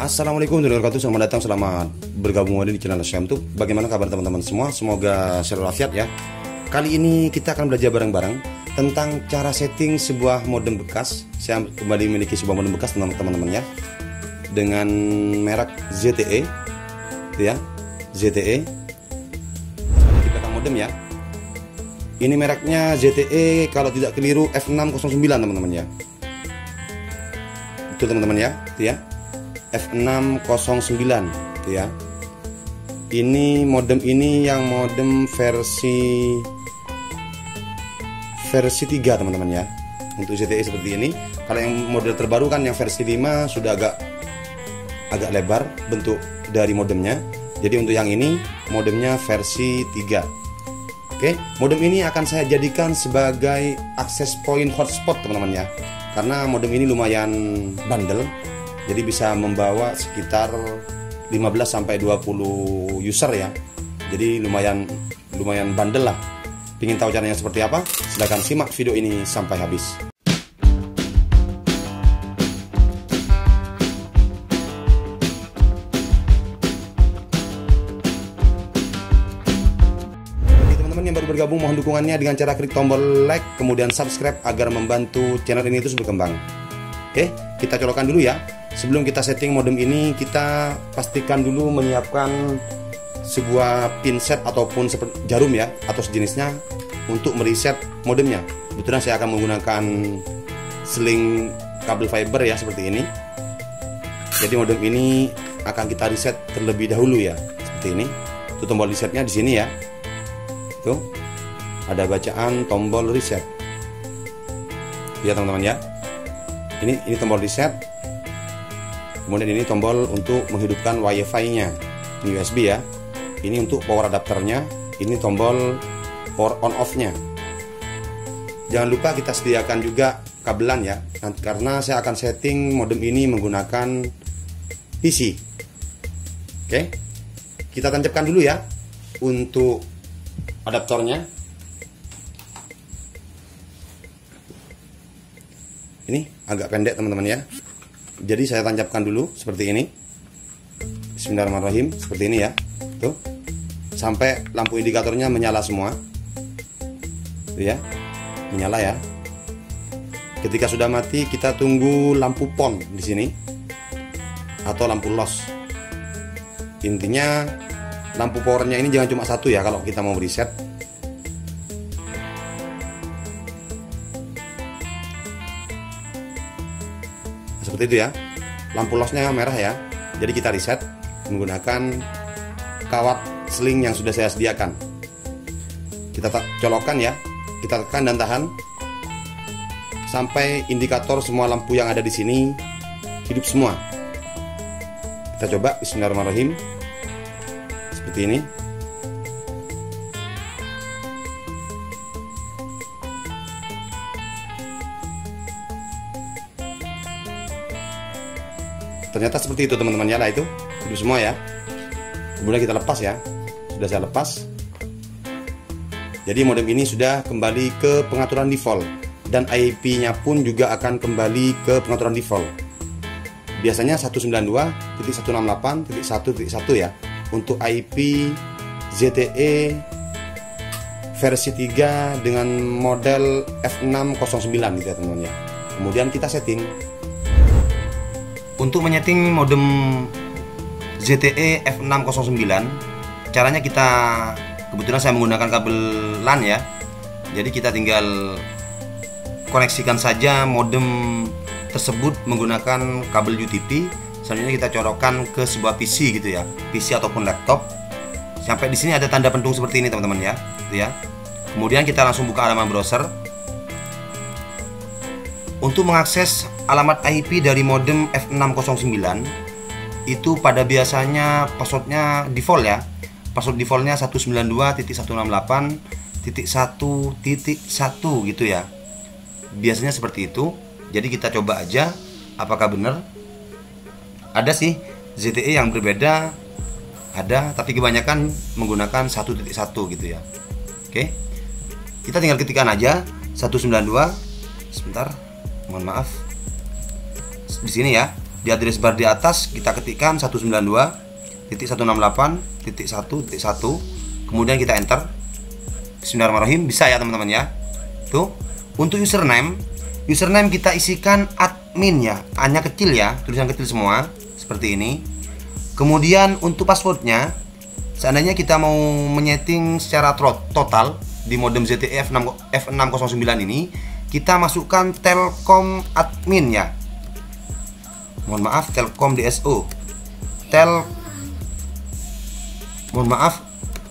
Assalamualaikum warahmatullahi wabarakatuh. Selamat datang, selamat bergabung di channel Syamtuk. Bagaimana kabar teman-teman semua? Semoga selalu walafiat ya. Kali ini kita akan belajar bareng-bareng tentang cara setting sebuah modem bekas. Saya kembali memiliki sebuah modem bekas teman-teman ya, dengan merek ZTE, ya, ZTE. Di belakang modem ya. Ini mereknya ZTE, kalau tidak keliru F609 teman-teman ya. Betul teman-teman ya, itu ya. F609 gitu ya. Ini modem ini yang modem versi 3 teman-teman ya. Untuk ZTE seperti ini. Kalau yang model terbaru kan yang versi 5 sudah agak lebar bentuk dari modemnya. Jadi untuk yang ini modemnya versi 3. Oke, modem ini akan saya jadikan sebagai akses point hotspot teman-teman ya. Karena modem ini lumayan bandel. Jadi bisa membawa sekitar 15-20 user ya. Jadi lumayan bandel lah. Ingin tahu caranya seperti apa? Silahkan simak video ini sampai habis. Bagi teman-teman yang baru bergabung, mohon dukungannya dengan cara klik tombol like, kemudian subscribe agar membantu channel ini terus berkembang. Oke, kita colokkan dulu ya. Sebelum kita setting modem ini, kita pastikan dulu menyiapkan sebuah pinset ataupun jarum ya, atau sejenisnya untuk mereset modemnya. Kebetulan saya akan menggunakan seling kabel fiber ya, seperti ini. Jadi modem ini akan kita reset terlebih dahulu ya, seperti ini. Itu tombol resetnya di sini ya. Tuh, ada bacaan tombol reset. Ya teman-teman ya. Ini tombol reset. Kemudian ini tombol untuk menghidupkan WiFi-nya, ini USB ya. Ini untuk power adapternya. Ini tombol power on off-nya. Jangan lupa kita sediakan juga kabelan ya, karena saya akan setting modem ini menggunakan PC. Oke, kita tancapkan dulu ya untuk adaptornya. Ini agak pendek teman-teman ya. Jadi saya tancapkan dulu seperti ini. Bismillahirrahmanirrahim, seperti ini ya. Tuh. Sampai lampu indikatornya menyala semua. Tuh ya. Menyala ya. Ketika sudah mati, kita tunggu lampu PON di sini atau lampu loss. Intinya lampu powernya ini jangan cuma satu ya kalau kita mau reset. Seperti itu ya. Lampu lossnya merah ya. Jadi kita reset menggunakan kawat seling yang sudah saya sediakan. Kita colokkan ya. Kita tekan dan tahan sampai indikator semua lampu yang ada di sini hidup semua. Kita coba, bismillahirrahmanirrahim. Seperti ini. Ternyata seperti itu teman-teman ya, lah itu hidup semua ya. Kemudian kita lepas ya. Sudah saya lepas. Jadi modem ini sudah kembali ke pengaturan default, dan IP-nya pun juga akan kembali ke pengaturan default. Biasanya 192.168.1.1 ya untuk IP ZTE versi 3 dengan model F609 gitu ya teman-teman ya. Kemudian kita setting. Untuk menyeting modem ZTE F609, caranya kita, kebetulan saya menggunakan kabel LAN ya. Jadi kita tinggal koneksikan saja modem tersebut menggunakan kabel UTP. Selanjutnya kita colokkan ke sebuah PC gitu ya, PC ataupun laptop. Sampai di sini ada tanda pentung seperti ini teman-teman ya, gitu ya. Kemudian kita langsung buka halaman browser. Untuk mengakses alamat IP dari modem F609 itu pada biasanya passwordnya default ya. Password defaultnya 192.168.1.1 gitu ya. Biasanya seperti itu. Jadi kita coba aja apakah benar. Ada sih ZTE yang berbeda, ada, tapi kebanyakan menggunakan 1.1 gitu ya. Oke. Kita tinggal ketikkan aja 192. Sebentar. Mohon maaf. Di sini ya. Di address bar di atas kita ketikkan 192.168.1.1, kemudian kita enter. Bismillahirrahmanirrahim. Bisa ya teman-teman ya. Tuh. Untuk username kita isikan admin ya, A-nya kecil ya, tulisan kecil semua seperti ini. Kemudian untuk passwordnya, seandainya kita mau menyeting secara total di modem ZTE F609 ini, kita masukkan Telkom admin ya. Mohon maaf, Telkom DSO.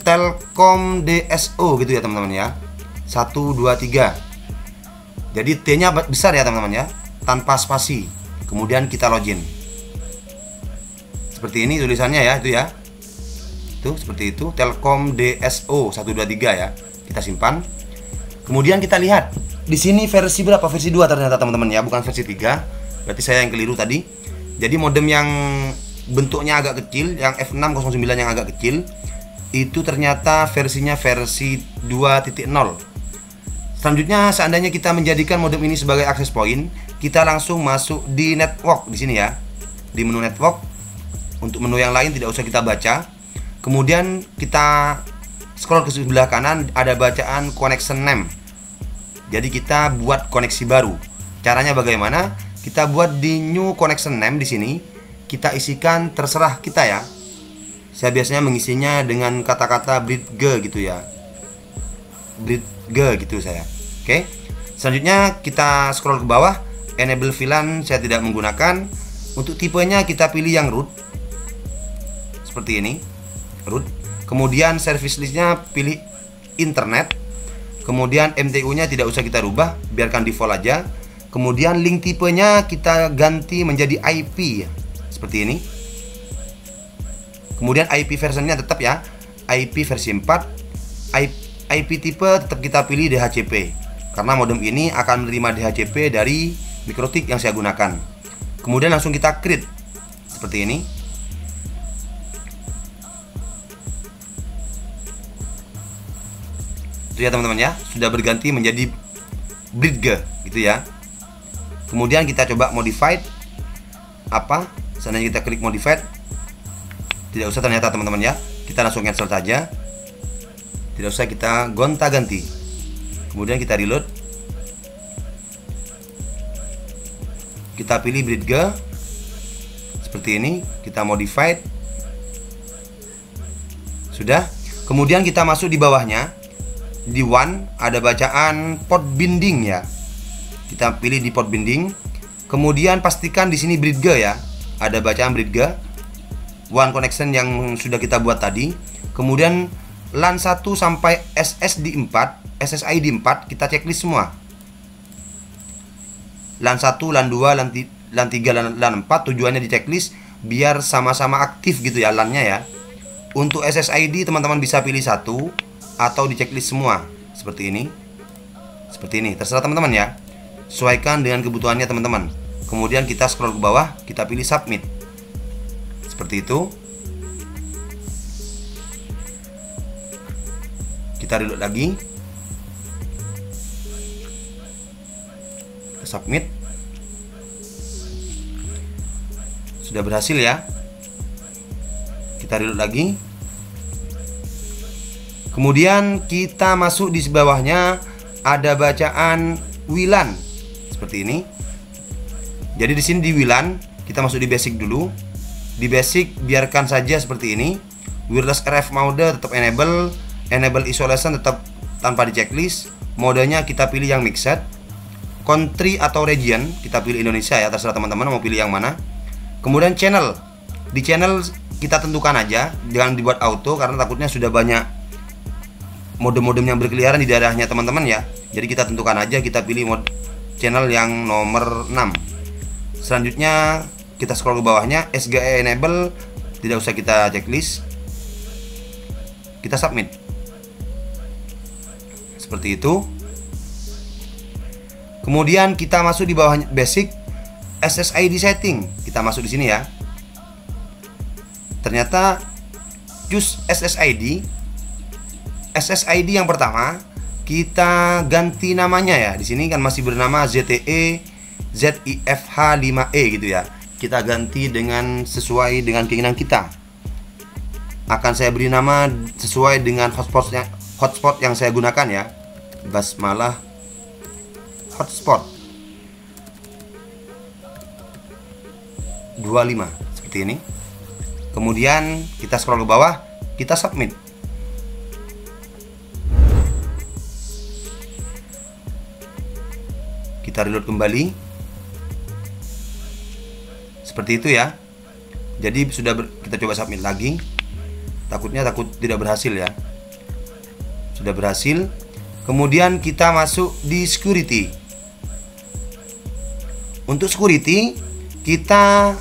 Telkom DSO gitu ya teman-teman ya. 1, 2, 3. Jadi T-nya besar ya teman-teman ya, tanpa spasi. Kemudian kita login. Seperti ini tulisannya ya, itu ya. Tuh, seperti itu, Telkom DSO 123 ya. Kita simpan. Kemudian kita lihat di sini versi berapa? Versi 2 ternyata teman-teman ya, bukan versi 3. Berarti saya yang keliru tadi. Jadi modem yang bentuknya agak kecil, yang F609 yang agak kecil, itu ternyata versinya versi 2.0. Selanjutnya, seandainya kita menjadikan modem ini sebagai access point, kita langsung masuk di network di sini ya. Di menu network. Untuk menu yang lain tidak usah kita baca. Kemudian kita scroll ke sebelah kanan, ada bacaan connection name. Jadi kita buat koneksi baru. Caranya bagaimana? Kita buat di new connection name di sini. Kita isikan terserah kita ya. Saya biasanya mengisinya dengan kata-kata bridge gitu ya. Bridge gitu saya. Oke. Selanjutnya kita scroll ke bawah. Enable VLAN saya tidak menggunakan. Untuk tipenya kita pilih yang root. Seperti ini. Root. Kemudian service listnya pilih internet. Kemudian MTU-nya tidak usah kita rubah, biarkan default aja. Kemudian link tipenya kita ganti menjadi IP ya. Seperti ini. Kemudian IP versionnya tetap ya, IP versi 4. IP tipe tetap kita pilih DHCP, karena modem ini akan menerima DHCP dari MikroTik yang saya gunakan. Kemudian langsung kita create seperti ini. Itu ya teman-teman ya, sudah berganti menjadi bridge gitu ya. Kemudian kita coba modified. Apa? Seandainya kita klik modified, tidak usah ternyata teman-teman ya. Kita langsung cancel saja. Tidak usah kita gonta-ganti. Kemudian kita reload. Kita pilih bridge seperti ini, kita modified. Sudah. Kemudian kita masuk di bawahnya. Di one ada bacaan port binding ya. Kita pilih di port binding. Kemudian pastikan di sini bridge ya. Ada bacaan bridge. One connection yang sudah kita buat tadi. Kemudian LAN 1 sampai SSID 4 kita checklist semua. LAN 1, LAN 2, LAN 3, LAN 4 tujuannya di checklist biar sama-sama aktif gitu ya LAN-nya ya. Untuk SSID teman-teman bisa pilih satu atau di checklist semua seperti ini. Seperti ini, terserah teman-teman ya. Sesuaikan dengan kebutuhannya teman-teman. Kemudian kita scroll ke bawah, kita pilih submit. Seperti itu. Kita reload lagi. Kita submit. Sudah berhasil ya. Kita reload lagi. Kemudian kita masuk di bawahnya ada bacaan WLAN seperti ini. Jadi di sini di WLAN kita masuk di basic dulu. Di basic biarkan saja seperti ini. Wireless RF mode tetap enable isolation tetap tanpa di checklist. Modenya kita pilih yang mixed. Country atau region kita pilih Indonesia ya, terserah teman-teman mau pilih yang mana. Kemudian channel. Di channel kita tentukan aja, jangan dibuat auto karena takutnya sudah banyak modem-modem yang berkeliaran di daerahnya teman-teman ya. Jadi kita tentukan aja, kita pilih channel yang nomor 6. Selanjutnya kita scroll ke bawahnya, SGE enable tidak usah kita checklist. Kita submit. Seperti itu. Kemudian kita masuk di bawah basic SSID setting. Kita masuk di sini ya. Ternyata choose SSID yang pertama kita ganti namanya ya. Di sini kan masih bernama ZTE ZIFH5E gitu ya. kita ganti dengan sesuai dengan keinginan kita. Akan saya beri nama sesuai dengan hotspot yang saya gunakan ya. Basmalah hotspot 25 seperti ini. Kemudian kita scroll ke bawah, kita submit. Kita reload kembali. Seperti itu ya. Jadi kita coba submit lagi. Takut tidak berhasil ya. Sudah berhasil. Kemudian kita masuk di security. Untuk security, kita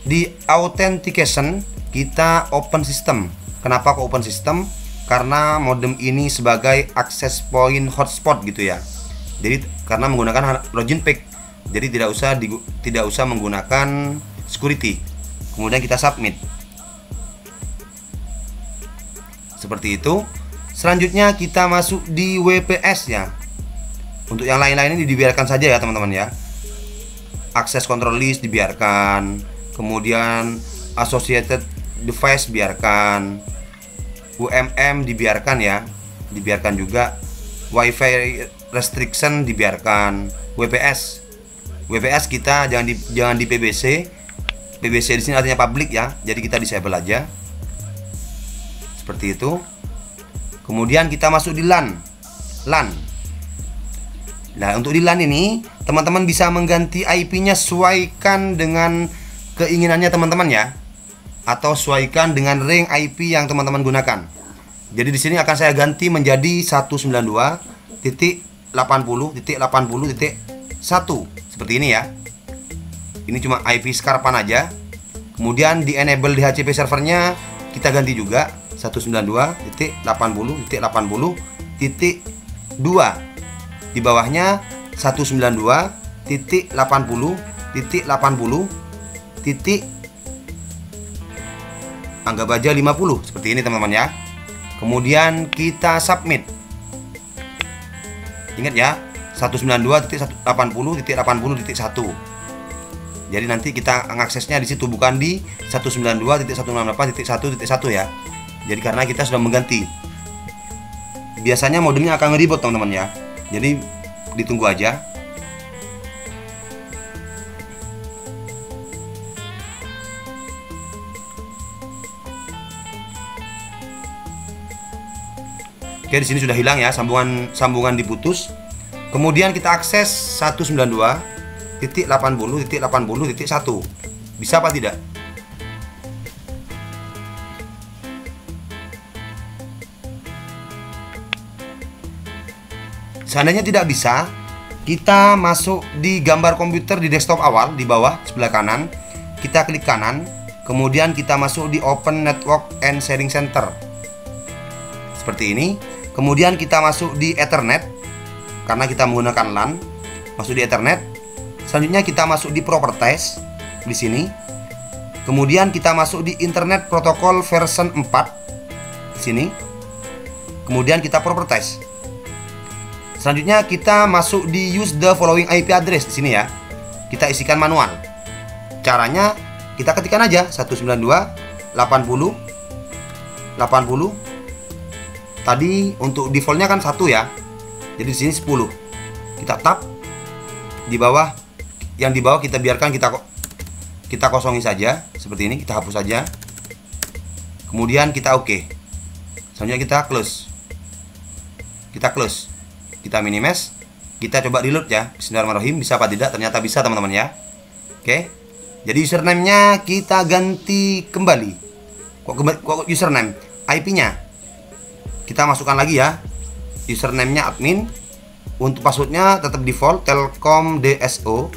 di authentication, kita open system. Kenapa kok open system? Karena modem ini sebagai access point hotspot gitu ya. Jadi karena menggunakan login pack, jadi tidak usah menggunakan security. Kemudian kita submit. Seperti itu. Selanjutnya kita masuk di WPS ya. Untuk yang lain-lain ini dibiarkan saja ya teman-teman ya. Access control list dibiarkan. Kemudian associated device biarkan. UMM dibiarkan ya. Dibiarkan juga. Wi-Fi restriction dibiarkan. WPS kita jangan di PBC. PBC di sini artinya public ya. Jadi kita disable aja. Seperti itu. Kemudian kita masuk di LAN. Nah, untuk di LAN ini teman-teman bisa mengganti IP-nya sesuaikan dengan keinginannya teman-teman ya. Atau sesuaikan dengan ring IP yang teman-teman gunakan. Jadi di sini akan saya ganti menjadi 192.80.80.1 seperti ini ya. Ini cuma IP Skarpan aja. Kemudian di enable DHCP servernya kita ganti juga 192.80.80.2. Di bawahnya 192.80.80. Anggap aja 50 seperti ini teman-teman ya. Kemudian kita submit. Ingat ya, 192.80.80.1. Jadi nanti kita mengaksesnya di situ, bukan di 192.168.1.1 ya. Jadi karena kita sudah mengganti. Biasanya modemnya akan nge-reboot teman-teman ya. Jadi ditunggu aja. Oke, di sini sudah hilang ya, sambungan diputus. Kemudian kita akses 192.80.80.1. Bisa apa tidak? Seandainya tidak bisa, kita masuk di gambar komputer di desktop awal di bawah sebelah kanan. Kita klik kanan, kemudian kita masuk di Open Network and Sharing Center. Seperti ini. Kemudian kita masuk di Ethernet karena kita menggunakan LAN. Masuk di Ethernet. Selanjutnya kita masuk di Properties di sini. Kemudian kita masuk di Internet Protocol version 4 di sini. Kemudian kita Properties. Selanjutnya kita masuk di Use the following IP address di sini ya. Kita isikan manual. Caranya kita ketikkan aja 192.80.80. Tadi untuk defaultnya kan 1 ya. Jadi di sini 10. Kita tap di bawah, yang di bawah kita biarkan kita kosongi saja seperti ini, kita hapus saja. Kemudian kita oke. Selanjutnya kita close. Kita minimize. Kita coba reload ya. Bismillahirrahmanirrahim. Bisa apa tidak? Ternyata bisa teman-teman ya. Oke. Jadi username-nya kita ganti kembali. Kok username? IP-nya kita masukkan lagi ya. Username-nya admin. Untuk passwordnya tetap default Telkom DSO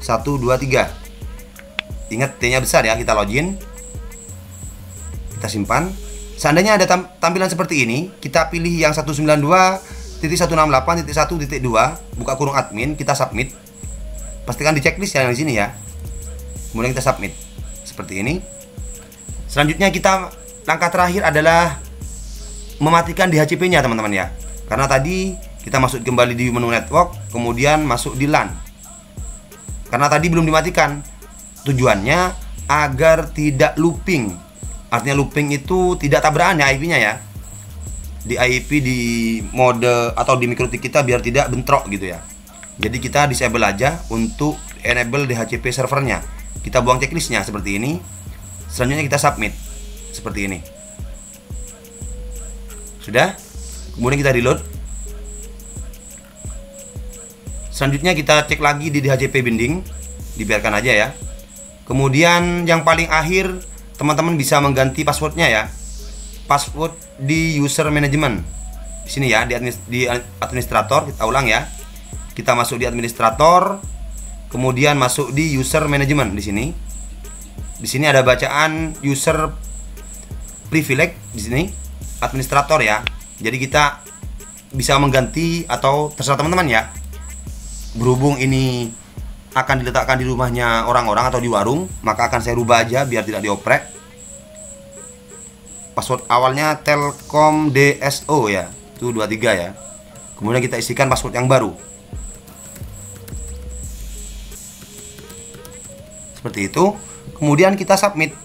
123. Ingat T-nya besar ya. Kita login. Kita simpan. Seandainya ada tampilan seperti ini, kita pilih yang 192.168.1.2, buka kurung admin, kita submit. Pastikan di checklist yang di sini ya. Kemudian kita submit. Seperti ini. Selanjutnya langkah terakhir adalah mematikan DHCP-nya teman-teman ya. Karena tadi kita masuk kembali di menu network, kemudian masuk di LAN. Karena tadi belum dimatikan. tujuannya agar tidak looping. Artinya looping itu tidak tabrakan ya IP-nya ya. Di IP di mode atau di MikroTik kita biar tidak bentrok gitu ya. Jadi kita disable aja untuk enable DHCP servernya. Kita buang checklistnya seperti ini. Selanjutnya kita submit seperti ini. Sudah. Kemudian kita reload. Selanjutnya kita cek lagi di DHCP binding. Dibiarkan aja ya. Kemudian yang paling akhir teman-teman bisa mengganti passwordnya ya. Password di user management. Di sini ya, di administrator. Kita ulang ya. Kita masuk di administrator, kemudian masuk di user management di sini. Di sini ada bacaan user privilege di sini, administrator ya. Jadi kita bisa mengganti atau terserah teman-teman ya. Berhubung ini akan diletakkan di rumahnya orang-orang atau di warung, maka akan saya rubah aja biar tidak dioprek. Password awalnya Telkom DSO ya, itu 23 ya. Kemudian kita isikan password yang baru. Seperti itu. Kemudian kita submit.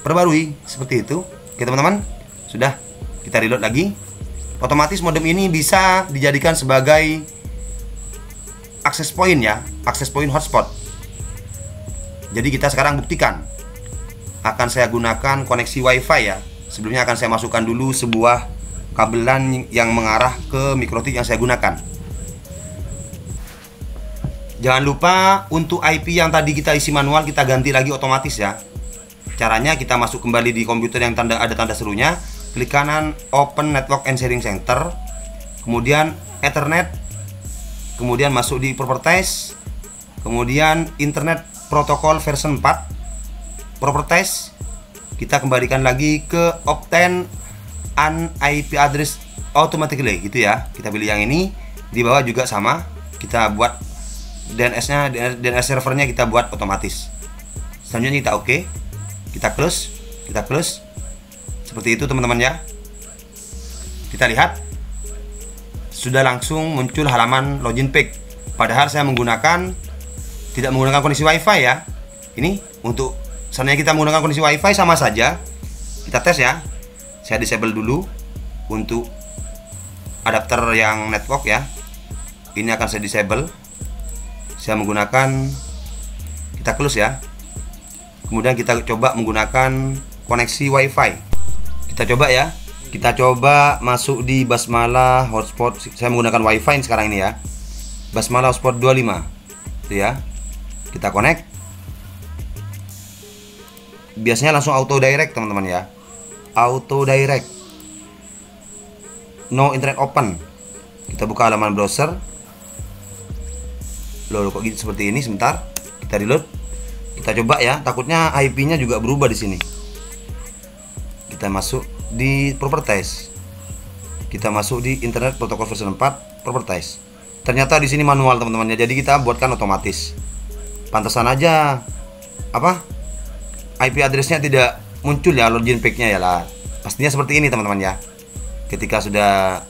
Perbarui seperti itu. Oke teman-teman, sudah. Kita reload lagi. Otomatis modem ini bisa dijadikan sebagai access point ya, access point hotspot. Jadi kita sekarang buktikan. Akan saya gunakan koneksi WiFi ya. Sebelumnya akan saya masukkan dulu sebuah kabelan yang mengarah ke MikroTik yang saya gunakan. Jangan lupa untuk IP yang tadi kita isi manual kita ganti lagi otomatis ya. Caranya kita masuk kembali di komputer yang ada tanda serunya, klik kanan Open Network and Sharing Center, kemudian Ethernet, kemudian masuk di Properties, kemudian Internet Protocol version 4, Properties, kita kembalikan lagi ke Obtain an IP address automatically gitu ya. Kita pilih yang ini, di bawah juga sama, kita buat DNS-nya, DNS servernya kita buat otomatis. Selanjutnya kita oke, kita close, seperti itu teman-teman ya. Kita lihat sudah langsung muncul halaman login page. Padahal saya tidak menggunakan koneksi WiFi ya. Ini untuk seandainya kita menggunakan koneksi WiFi sama saja. Kita tes ya. Saya disable dulu untuk adapter yang network ya. Ini akan saya disable. Saya menggunakan, kita close ya. Kemudian kita coba menggunakan koneksi WiFi. Kita coba ya. Kita coba masuk di Basmala hotspot. Saya menggunakan WiFi sekarang ini ya. Basmala hotspot 25. Itu ya. Kita connect. Biasanya langsung auto direct teman-teman ya. Auto direct. No internet open. Kita buka halaman browser. Loh kok gitu seperti ini, sebentar. Kita reload. Kita coba ya, takutnya IP-nya juga berubah di sini. Kita masuk di Properties. Kita masuk di Internet Protocol version 4, Properties. Ternyata di sini manual teman-teman ya. Jadi kita buatkan otomatis. Pantesan aja IP address-nya tidak muncul ya, login page-nya ya lah. Pastinya seperti ini teman-teman ya. Ketika sudah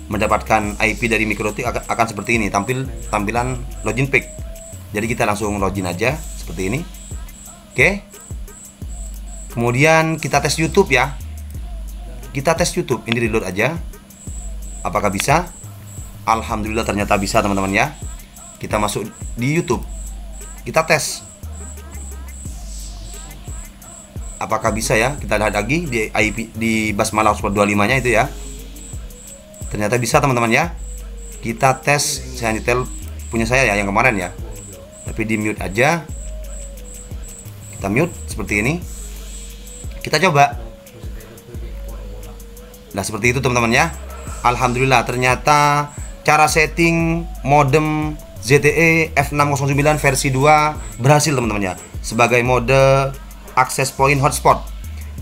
mendapatkan IP dari MikroTik akan seperti ini, tampilan login page. Jadi kita langsung login aja seperti ini. Oke. Kemudian kita tes YouTube ya. Kita tes YouTube, ini reload aja. Apakah bisa? Alhamdulillah ternyata bisa teman-teman ya. Kita masuk di YouTube. Kita tes. Apakah bisa ya? Kita lihat lagi di IP di Basmala hotspot 25-nya itu ya. Ternyata bisa teman-teman ya. Kita tes, saya nyetel punya saya ya yang kemarin ya. Tapi di mute aja. Kita mute seperti ini. Kita coba. Nah seperti itu teman-teman ya. Alhamdulillah ternyata cara setting modem ZTE F609 versi 2 berhasil teman-teman ya. Sebagai mode access point hotspot.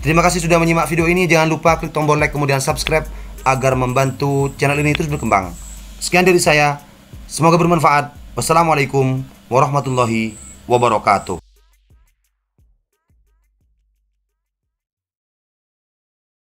Terima kasih sudah menyimak video ini. Jangan lupa klik tombol like kemudian subscribe agar membantu channel ini terus berkembang. Sekian dari saya. Semoga bermanfaat. Wassalamualaikum warahmatullahi wabarakatuh.